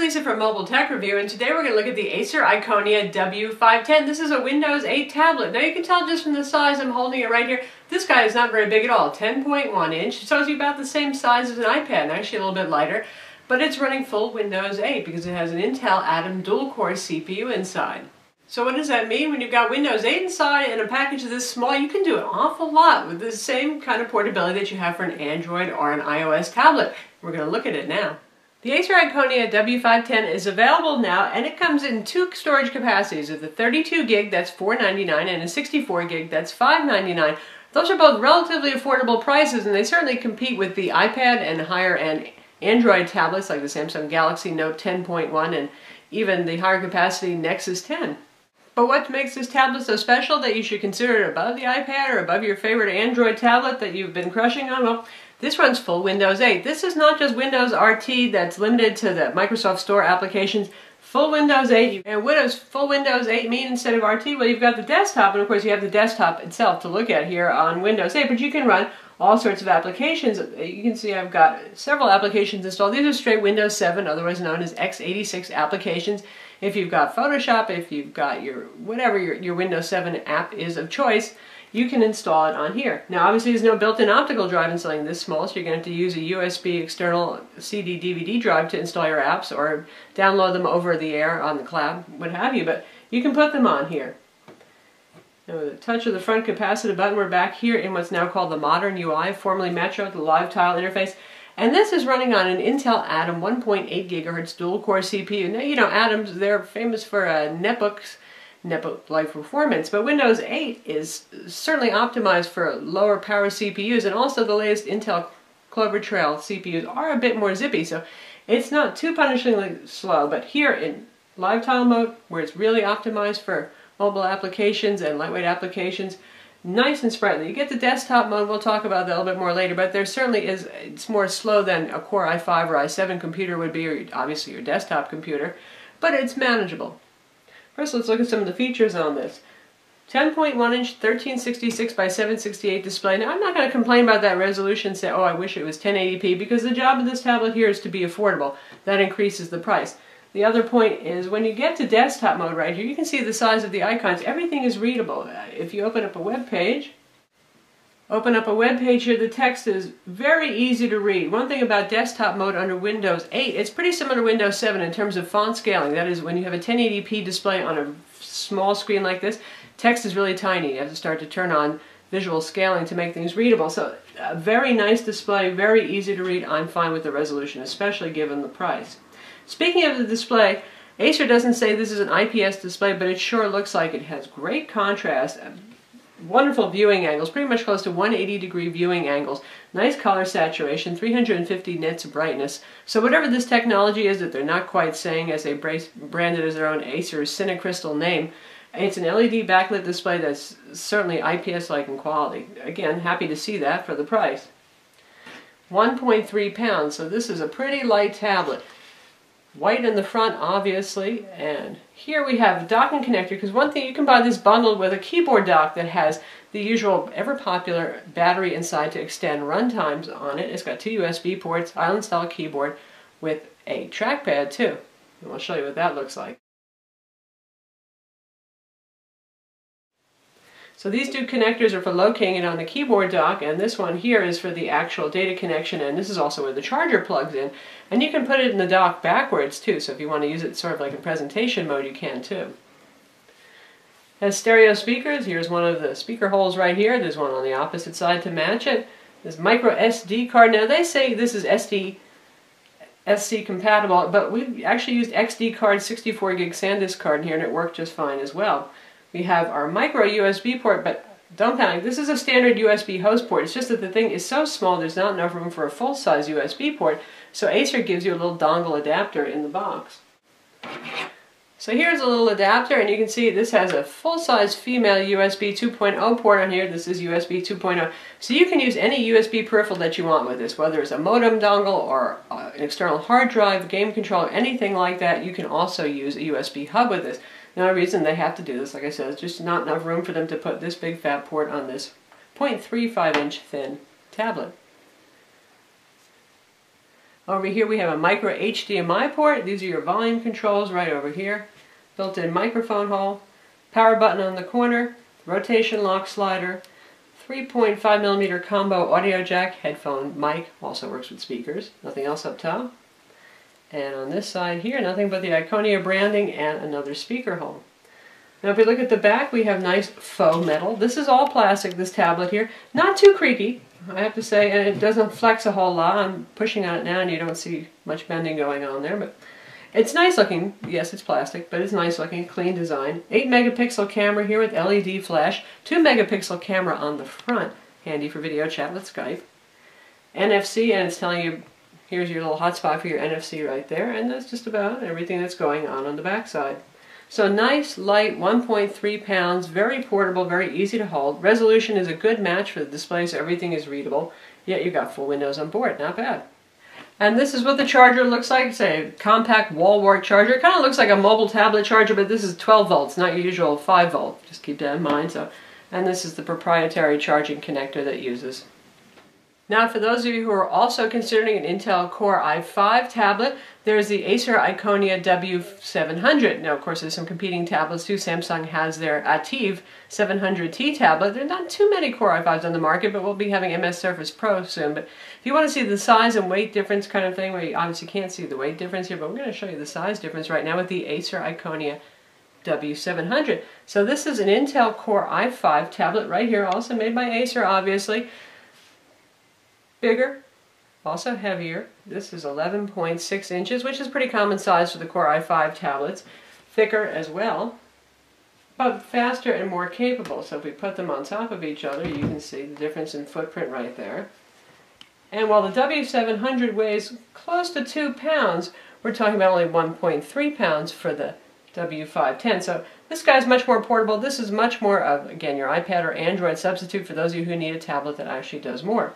Lisa from Mobile Tech Review, and today we're going to look at the Acer Iconia W510. This is a Windows 8 tablet. Now you can tell just from the size, I'm holding it right here, this guy is not very big at all, 10.1 inch. So it's about the same size as an iPad, and actually a little bit lighter. But it's running full Windows 8 because it has an Intel Atom dual-core CPU inside. So what does that mean? When you've got Windows 8 inside and a package this small, you can do an awful lot with the same kind of portability that you have for an Android or an iOS tablet. We're going to look at it now. The Acer Iconia W510 is available now, and it comes in two storage capacities. With a 32 gig, that's $499, and a 64 gig, that's $599. Those are both relatively affordable prices, and they certainly compete with the iPad and higher-end Android tablets like the Samsung Galaxy Note 10.1 and even the higher capacity Nexus 10. But what makes this tablet so special that you should consider it above the iPad or above your favorite Android tablet that you've been crushing on? Well, this runs full Windows 8. This is not just Windows RT that's limited to the Microsoft Store applications. Full Windows 8. And what does full Windows 8 mean instead of RT? Well, you've got the desktop, and of course you have the desktop itself to look at here on Windows 8, but you can run all sorts of applications. You can see I've got several applications installed. These are straight Windows 7, otherwise known as x86 applications. If you've got Photoshop, if you've got whatever your Windows 7 app is of choice, you can install it on here. Now obviously there's no built-in optical drive in something this small, so you're going to have to use a USB external CD/DVD drive to install your apps or download them over the air on the cloud, what have you, but you can put them on here. Now with a touch of the front capacitive button, we're back here in what's now called the Modern UI, formerly Metro, the live tile interface. And this is running on an Intel Atom 1.8 gigahertz dual-core CPU. Now, you know, Atoms, they're famous for netbook-like performance, but Windows 8 is certainly optimized for lower power CPUs, and also the latest Intel Clover Trail CPUs are a bit more zippy, so it's not too punishingly slow. But here in live tile mode, where it's really optimized for mobile applications and lightweight applications, nice and sprightly. You get the desktop mode, we'll talk about that a little bit more later, but there certainly is, it's more slow than a Core i5 or i7 computer would be, or obviously your desktop computer, but it's manageable. First, let's look at some of the features on this. 10.1 inch 1366 by 768 display. Now, I'm not going to complain about that resolution and say, oh, I wish it was 1080p, because the job of this tablet here is to be affordable. That increases the price. The other point is when you get to desktop mode right here, you can see the size of the icons. Everything is readable. If you open up a web page here, the text is very easy to read. One thing about desktop mode under Windows 8, it's pretty similar to Windows 7 in terms of font scaling. That is, when you have a 1080p display on a small screen like this, text is really tiny. You have to start to turn on visual scaling to make things readable. So a very nice display, very easy to read. I'm fine with the resolution, especially given the price. Speaking of the display, Acer doesn't say this is an IPS display, but it sure looks like it. Has great contrast, wonderful viewing angles, pretty much close to 180-degree viewing angles, nice color saturation, 350 nits of brightness. So whatever this technology is that they're not quite saying as they brand it as their own Acer Cinecrystal name, it's an LED backlit display that's certainly IPS-like in quality. Again, happy to see that for the price. 1.3 pounds, so this is a pretty light tablet. White in the front, obviously, and here we have a docking connector, because one thing, you can buy this bundled with a keyboard dock that has the usual ever-popular battery inside to extend run times on it. It's got two USB ports, island-style keyboard with a trackpad too. And I'll show you what that looks like. So these two connectors are for locating it on the keyboard dock, and this one here is for the actual data connection, and this is also where the charger plugs in. And you can put it in the dock backwards too, so if you want to use it sort of like in presentation mode, you can too. It has stereo speakers. Here's one of the speaker holes right here. There's one on the opposite side to match it. There's micro SD card. Now they say this is SC compatible, but we actually used XD card, 64 gig SanDisk card in here, and it worked just fine as well. We have our micro USB port, but don't panic, this is a standard USB host port. It's just that the thing is so small there's not enough room for a full-size USB port, so Acer gives you a little dongle adapter in the box. So here's a little adapter, and you can see this has a full-size female USB 2.0 port on here. This is USB 2.0. So you can use any USB peripheral that you want with this, whether it's a modem dongle or an external hard drive, game controller, anything like that. You can also use a USB hub with this. The only reason they have to do this, like I said, is just not enough room for them to put this big fat port on this 0.35 inch thin tablet. Over here we have a micro HDMI port. These are your volume controls right over here. Built-in microphone hole, power button on the corner, rotation lock slider, 3.5mm combo audio jack, headphone mic, also works with speakers, nothing else up top. And on this side here, nothing but the Iconia branding and another speaker hole. Now if we look at the back, we have nice faux metal. This is all plastic, this tablet here. Not too creaky, I have to say, and it doesn't flex a whole lot. I'm pushing on it now and you don't see much bending going on there, but it's nice looking. Yes, it's plastic, but it's nice looking, clean design. 8-megapixel camera here with LED flash. 2-megapixel camera on the front, handy for video chat with Skype. NFC, and it's telling you, here's your little hotspot for your NFC right there, and that's just about everything that's going on the back side. So nice, light, 1.3 pounds, very portable, very easy to hold. Resolution is a good match for the display, so everything is readable. Yet you've got full windows on board, not bad. And this is what the charger looks like. It's a compact wall wart charger. It kind of looks like a mobile tablet charger, but this is 12 volts, not your usual 5 volt. Just keep that in mind. And this is the proprietary charging connector that it uses. Now for those of you who are also considering an Intel Core i5 tablet, there's the Acer Iconia W510. Now of course there's some competing tablets too. Samsung has their Ativ 700T tablet. There are not too many Core i5s on the market, but we'll be having MS Surface Pro soon. But if you want to see the size and weight difference kind of thing, where you obviously can't see the weight difference here, but we're going to show you the size difference right now with the Acer Iconia W700. So this is an Intel Core i5 tablet right here, also made by Acer obviously. Bigger, also heavier. This is 11.6 inches, which is pretty common size for the Core i5 tablets. Thicker as well, but faster and more capable. So if we put them on top of each other, you can see the difference in footprint right there. And while the W700 weighs close to 2 pounds, we're talking about only 1.3 pounds for the W510. So this guy's much more portable. This is much more of, again, your iPad or Android substitute for those of you who need a tablet that actually does more.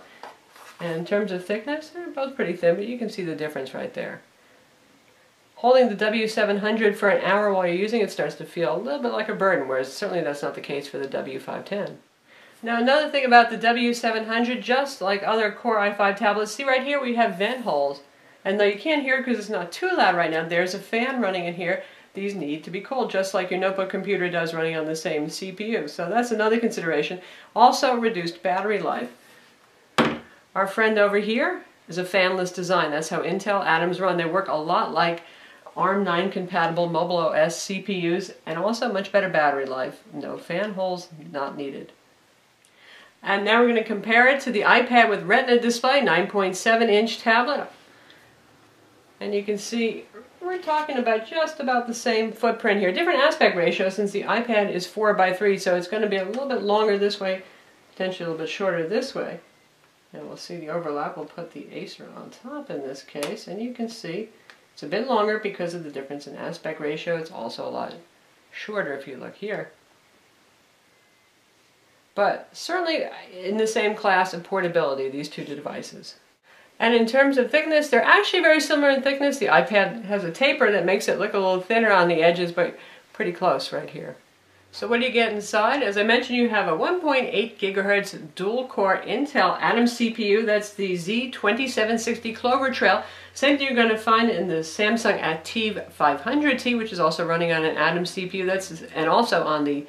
And in terms of thickness, they're both pretty thin, but you can see the difference right there. Holding the W700 for an hour while you're using it starts to feel a little bit like a burden, whereas certainly that's not the case for the W510. Now another thing about the W700, just like other Core i5 tablets, see right here we have vent holes. And though you can't hear it because it's not too loud right now, there's a fan running in here. These need to be cooled, just like your notebook computer does running on the same CPU. So that's another consideration. Also reduced battery life. Our friend over here is a fanless design. That's how Intel Atoms run. They work a lot like ARM 9 compatible mobile OS CPUs, and also much better battery life. No fan holes not needed. And now we're going to compare it to the iPad with Retina display, 9.7-inch tablet. And you can see we're talking about just about the same footprint here. Different aspect ratio since the iPad is 4:3, so it's going to be a little bit longer this way, potentially a little bit shorter this way. And we'll see the overlap. We'll put the Acer on top in this case, and you can see it's a bit longer because of the difference in aspect ratio. It's also a lot shorter if you look here. But certainly in the same class of portability, these two devices. And in terms of thickness, they're actually very similar in thickness. The iPad has a taper that makes it look a little thinner on the edges, but pretty close right here. So what do you get inside? As I mentioned, you have a 1.8 gigahertz dual-core Intel Atom CPU. That's the Z2760 Clover Trail. Same thing you're going to find in the Samsung Ativ 500T, which is also running on an Atom CPU. And also on the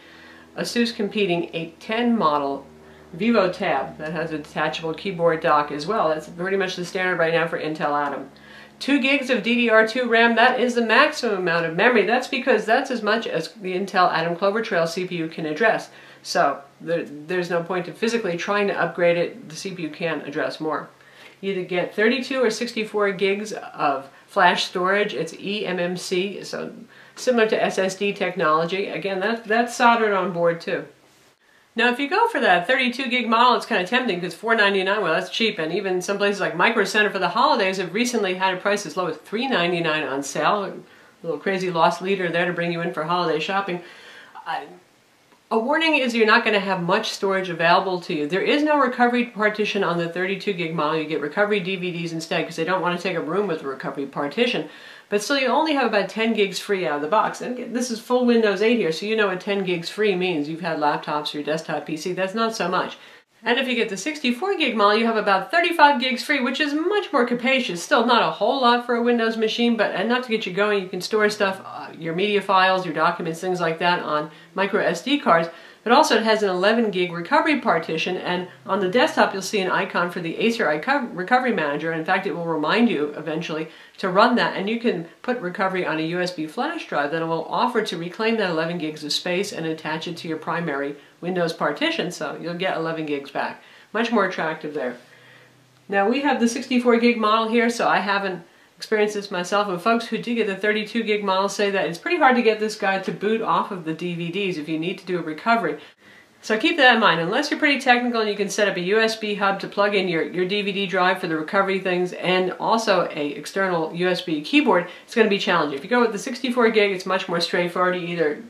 Asus competing 810 model Vivo Tab that has a detachable keyboard dock as well. That's pretty much the standard right now for Intel Atom. 2 gigs of DDR2 RAM, that is the maximum amount of memory. That's because that's as much as the Intel Atom Clover Trail CPU can address. So there's no point in physically trying to upgrade it. The CPU can address more. You either get 32 or 64 gigs of flash storage. It's eMMC, so similar to SSD technology. Again, that's soldered on board too. Now if you go for that 32 gig model, it's kind of tempting because $4.99, well that's cheap, and even some places like Micro Center for the holidays have recently had a price as low as $3.99 on sale. A little crazy lost leader there to bring you in for holiday shopping. A warning is you're not going to have much storage available to you. There is no recovery partition on the 32 gig model. You get recovery DVDs instead because they don't want to take up room with the recovery partition. But still, you only have about 10 gigs free out of the box. And this is full Windows 8 here, so you know what 10 gigs free means. You've had laptops or your desktop PC. That's not so much. And if you get the 64 gig model, you have about 35 gigs free, which is much more capacious. Still not a whole lot for a Windows machine, but enough to get you going. You can store stuff, your media files, your documents, things like that on micro SD cards. But also it has an 11 gig recovery partition, and on the desktop you'll see an icon for the Acer Recovery Manager. In fact, it will remind you eventually to run that, and you can put recovery on a USB flash drive that will offer to reclaim that 11 gigs of space and attach it to your primary Windows partition, so you'll get 11 gigs back. Much more attractive there. Now we have the 64 gig model here, so I haven't experienced this myself, and folks who do get the 32 gig model say that it's pretty hard to get this guy to boot off of the DVDs if you need to do a recovery. So keep that in mind. Unless you're pretty technical and you can set up a USB hub to plug in your DVD drive for the recovery things and also a external USB keyboard, it's going to be challenging. If you go with the 64 gig, it's much more straightforward. You either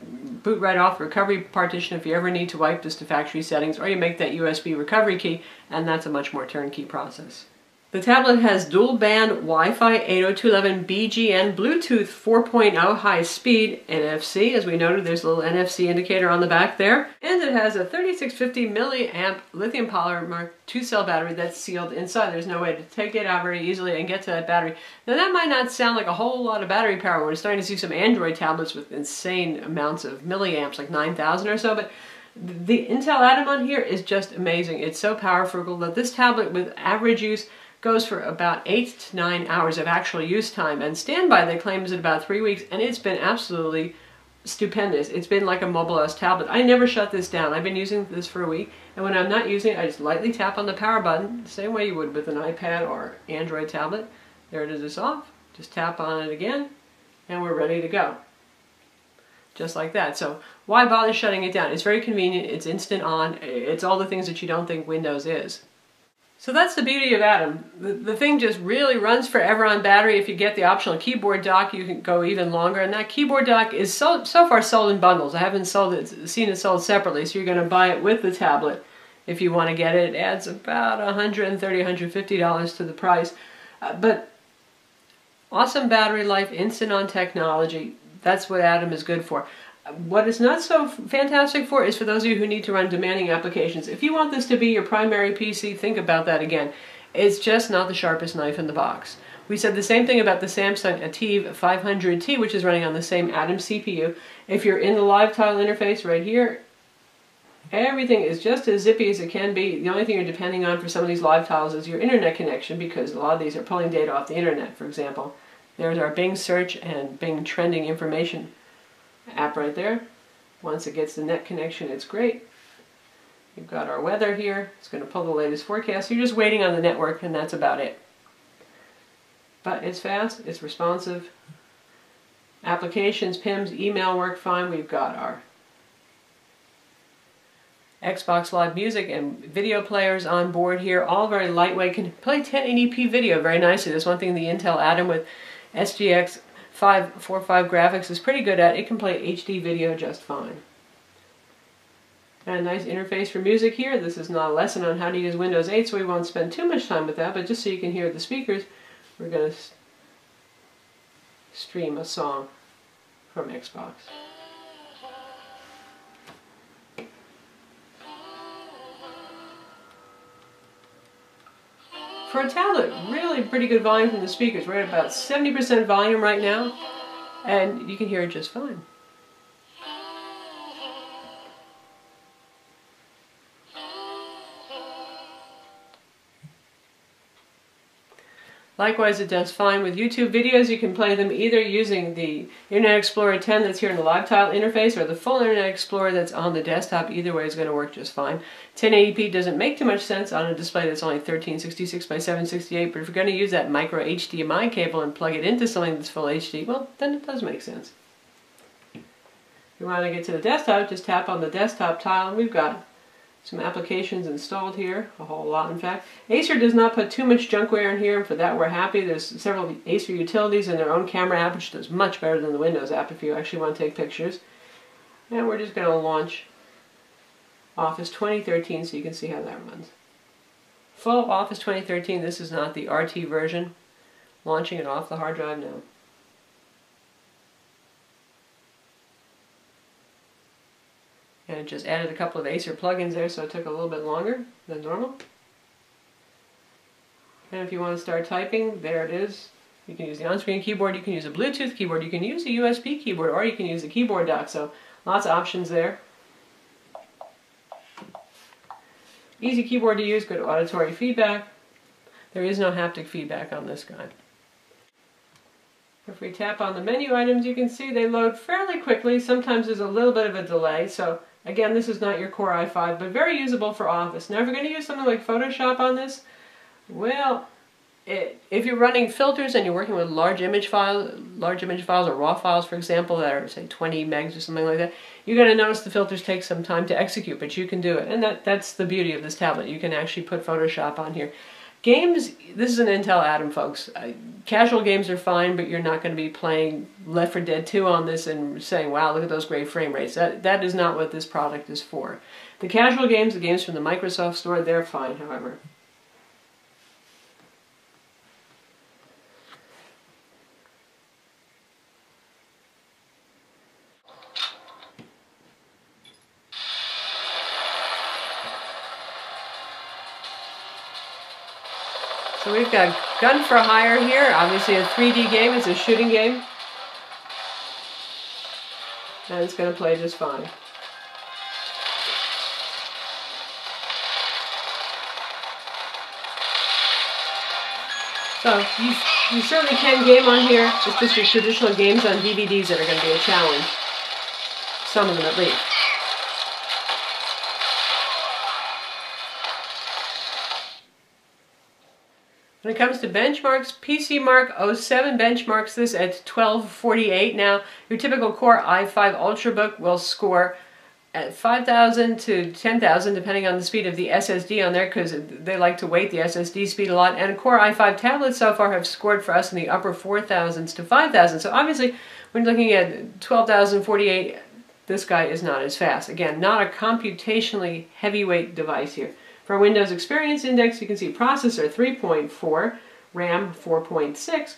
boot right off the recovery partition if you ever need to wipe this to factory settings, or you make that USB recovery key, and that's a much more turnkey process. The tablet has dual band Wi-Fi 802.11 BGN Bluetooth 4.0 high speed NFC. As we noted, there's a little NFC indicator on the back there. And it has a 3650 milliamp lithium polymer 2-cell battery that's sealed inside. There's no way to take it out very easily and get to that battery. Now that might not sound like a whole lot of battery power. We're starting to see some Android tablets with insane amounts of milliamps, like 9,000 or so, but the Intel Atom on here is just amazing. It's so powerful that this tablet with average use goes for about 8 to 9 hours of actual use time, and standby they claim is at about 3 weeks, and it's been absolutely stupendous. It's been like a mobile OS tablet. I never shut this down. I've been using this for a week, and when I'm not using it, I just lightly tap on the power button, the same way you would with an iPad or Android tablet. There it is, it's off. Just tap on it again, and we're ready to go. Just like that. So why bother shutting it down? It's very convenient, it's instant on, it's all the things that you don't think Windows is. So that's the beauty of Atom. The thing just really runs forever on battery. If you get the optional keyboard dock, you can go even longer. And that keyboard dock is so far sold in bundles. I haven't seen it sold separately, so you're going to buy it with the tablet if you want to get it. It adds about $130, $150 to the price. But awesome battery life, instant on technology, that's what Atom is good for. What it's not so fantastic for is for those of you who need to run demanding applications. If you want this to be your primary PC, think about that again. It's just not the sharpest knife in the box. We said the same thing about the Samsung ATIV 500T, which is running on the same Atom CPU. If you're in the live tile interface right here, everything is just as zippy as it can be. The only thing you're depending on for some of these live tiles is your internet connection, because a lot of these are pulling data off the internet, for example. There's our Bing search and Bing trending information app right there. Once it gets the net connection, it's great. We've got our weather here. It's going to pull the latest forecast. You're just waiting on the network, and that's about it. But it's fast, it's responsive. Applications, PIMs, email work fine. We've got our Xbox Live Music and video players on board here, all very lightweight. Can play 1080p video very nicely. That's one thing the Intel Atom with SGX 545 graphics is pretty good at. It can play HD video just fine. Got a nice interface for music here. This is not a lesson on how to use Windows 8, so we won't spend too much time with that, but just so you can hear the speakers, we're going to stream a song from Xbox. For a tablet, really pretty good volume from the speakers. We're at about 70% volume right now, and you can hear it just fine. Likewise, it does fine with YouTube videos. You can play them either using the Internet Explorer 10 that's here in the live tile interface, or the full Internet Explorer that's on the desktop. Either way is going to work just fine. 1080p doesn't make too much sense on a display that's only 1366 by 768, but if you're going to use that micro HDMI cable and plug it into something that's full HD, well, then it does make sense. If you want to get to the desktop, just tap on the desktop tile, and we've got some applications installed here, a whole lot in fact. Acer does not put too much junkware in here, and for that we're happy. There's several Acer utilities and their own camera app, which does much better than the Windows app if you actually want to take pictures. And we're just going to launch Office 2013 so you can see how that runs. Full Office 2013, this is not the RT version. Launching it off the hard drive now. And just added a couple of Acer plugins there, so it took a little bit longer than normal. And if you want to start typing, there it is. You can use the on-screen keyboard, you can use a Bluetooth keyboard, you can use a USB keyboard, or you can use a keyboard dock, so lots of options there. Easy keyboard to use, good auditory feedback. There is no haptic feedback on this guy. If we tap on the menu items, you can see they load fairly quickly. Sometimes there's a little bit of a delay, so again, this is not your Core i5, but very usable for Office. Now, if you're going to use something like Photoshop on this, well, if you're running filters and you're working with large image files or raw files, for example, that are, say, 20 megs or something like that, you're going to notice the filters take some time to execute, but you can do it. And that's the beauty of this tablet. You can actually put Photoshop on here. Games, this is an Intel Atom, folks. Casual games are fine, but you're not going to be playing Left 4 Dead 2 on this and saying, wow, look at those great frame rates. That is not what this product is for. The casual games, the games from the Microsoft Store, they're fine, however. So we've got Gun for Hire here, obviously a 3D game, it's a shooting game. And it's going to play just fine. So you certainly can game on here. It's just your traditional games on DVDs that are going to be a challenge. Some of them at least. When it comes to benchmarks, PC Mark 07 benchmarks this at 1248. Now, your typical Core i5 Ultrabook will score at 5,000 to 10,000, depending on the speed of the SSD on there, because they like to weight the SSD speed a lot. And Core i5 tablets so far have scored for us in the upper 4,000s to 5,000. So obviously, when you're looking at 12,048, this guy is not as fast. Again, not a computationally heavyweight device here. For Windows Experience Index, you can see processor 3.4, RAM 4.6,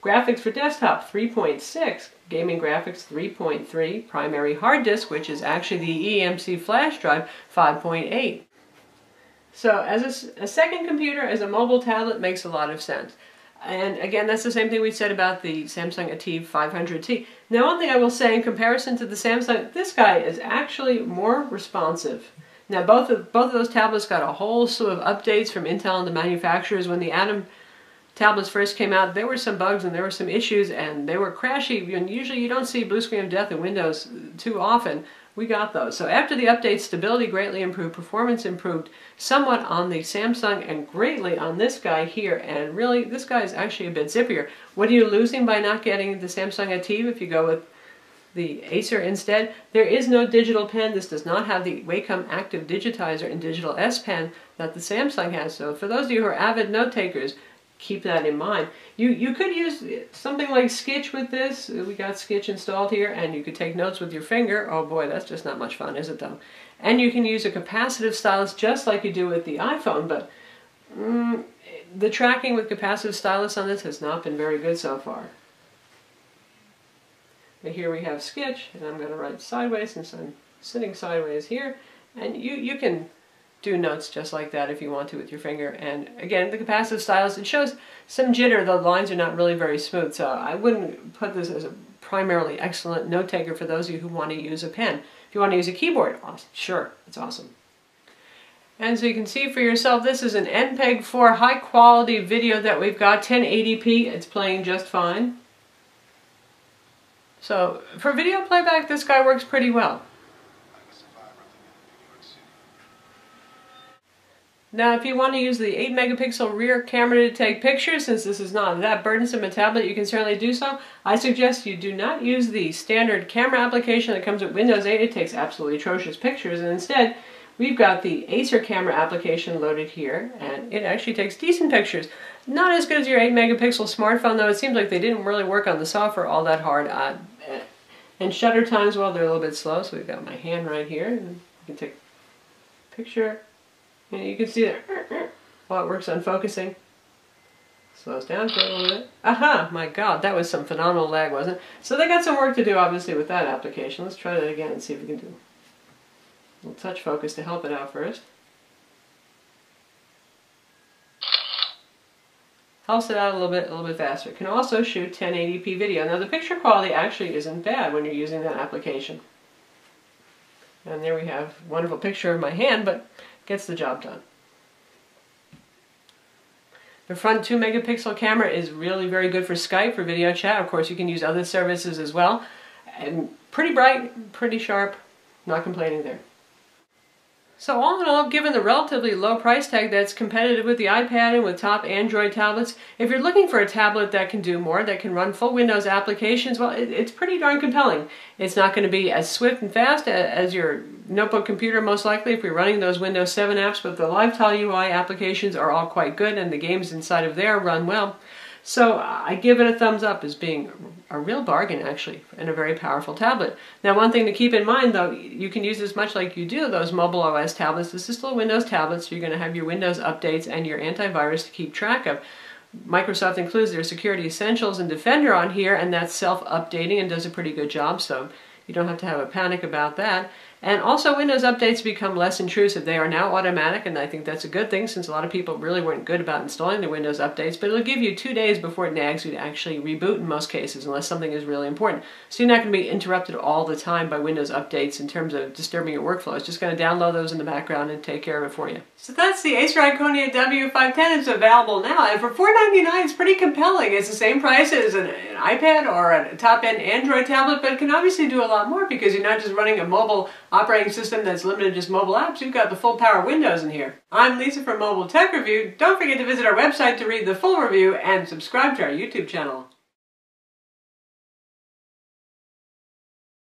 graphics for desktop 3.6, gaming graphics 3.3, primary hard disk, which is actually the eMMC flash drive, 5.8. So as a second computer, as a mobile tablet, makes a lot of sense. And again, that's the same thing we said about the Samsung ATIV 500T. Now, one thing I will say in comparison to the Samsung, this guy is actually more responsive. Now, both of those tablets got a whole slew of updates from Intel and the manufacturers. When the Atom tablets first came out, there were some bugs and there were some issues, and they were crashy. And usually you don't see blue screen of death in Windows too often. We got those. So after the update, stability greatly improved, performance improved somewhat on the Samsung and greatly on this guy here. And really, this guy is actually a bit zippier. What are you losing by not getting the Samsung ATIV if you go with the Acer instead? There is no digital pen. This does not have the Wacom Active Digitizer and Digital S Pen that the Samsung has. So for those of you who are avid note takers, keep that in mind. You could use something like Sketch with this. We got Sketch installed here, and you could take notes with your finger. Oh boy, that's just not much fun, is it though? And you can use a capacitive stylus just like you do with the iPhone, but the tracking with capacitive stylus on this has not been very good so far. But here we have Sketch, and I'm going to write sideways since I'm sitting sideways here. And you can do notes just like that if you want to with your finger. And again, the capacitive stylus, it shows some jitter. The lines are not really very smooth, so I wouldn't put this as a primarily excellent note taker for those of you who want to use a pen. If you want to use a keyboard, sure, it's awesome. And so you can see for yourself, this is an MPEG-4 high quality video that we've got, 1080p. It's playing just fine. So, for video playback, this guy works pretty well. Now, if you want to use the 8 megapixel rear camera to take pictures, since this is not that burdensome a tablet, you can certainly do so. I suggest you do not use the standard camera application that comes with Windows 8. It takes absolutely atrocious pictures, and instead, we've got the Acer camera application loaded here, and it actually takes decent pictures. Not as good as your 8 megapixel smartphone, though. It seems like they didn't really work on the software all that hard. And shutter times, well, they're a little bit slow, so we've got my hand right here, and you can take a picture, and you can see that while it works on focusing. Slows down for a little bit. Aha! My God, that was some phenomenal lag, wasn't it? So they got some work to do, obviously, with that application. Let's try that again and see if we can do it. A little touch focus to help it out first. Helps it out a little bit faster. It can also shoot 1080p video. Now the picture quality actually isn't bad when you're using that application. And there we have a wonderful picture of my hand, but gets the job done. The front 2 megapixel camera is really very good for Skype, for video chat. Of course, you can use other services as well. And pretty bright, pretty sharp, not complaining there. So all in all, given the relatively low price tag that's competitive with the iPad and with top Android tablets, if you're looking for a tablet that can do more, that can run full Windows applications, well, it's pretty darn compelling. It's not going to be as swift and fast as your notebook computer, most likely, if you're running those Windows 7 apps, but the LiveTile UI applications are all quite good, and the games inside of there run well. So I give it a thumbs up as being a real bargain, actually, and a very powerful tablet. Now, one thing to keep in mind, though, you can use this much like you do those mobile OS tablets. This is still a Windows tablet, so you're going to have your Windows updates and your antivirus to keep track of. Microsoft includes their Security Essentials and Defender on here, and that's self-updating and does a pretty good job, so you don't have to have a panic about that. And also, Windows updates become less intrusive. They are now automatic, and I think that's a good thing since a lot of people really weren't good about installing the Windows updates, but it'll give you 2 days before it nags you to actually reboot in most cases, unless something is really important. So you're not going to be interrupted all the time by Windows updates in terms of disturbing your workflow. It's just going to download those in the background and take care of it for you. So that's the Acer Iconia W510. It's available now, and for $499, it's pretty compelling. It's the same price as an iPad or a top-end Android tablet, but it can obviously do a lot more because you're not just running a mobile operating system that's limited to just mobile apps. You've got the full power of Windows in here. I'm Lisa from Mobile Tech Review. Don't forget to visit our website to read the full review and subscribe to our YouTube channel.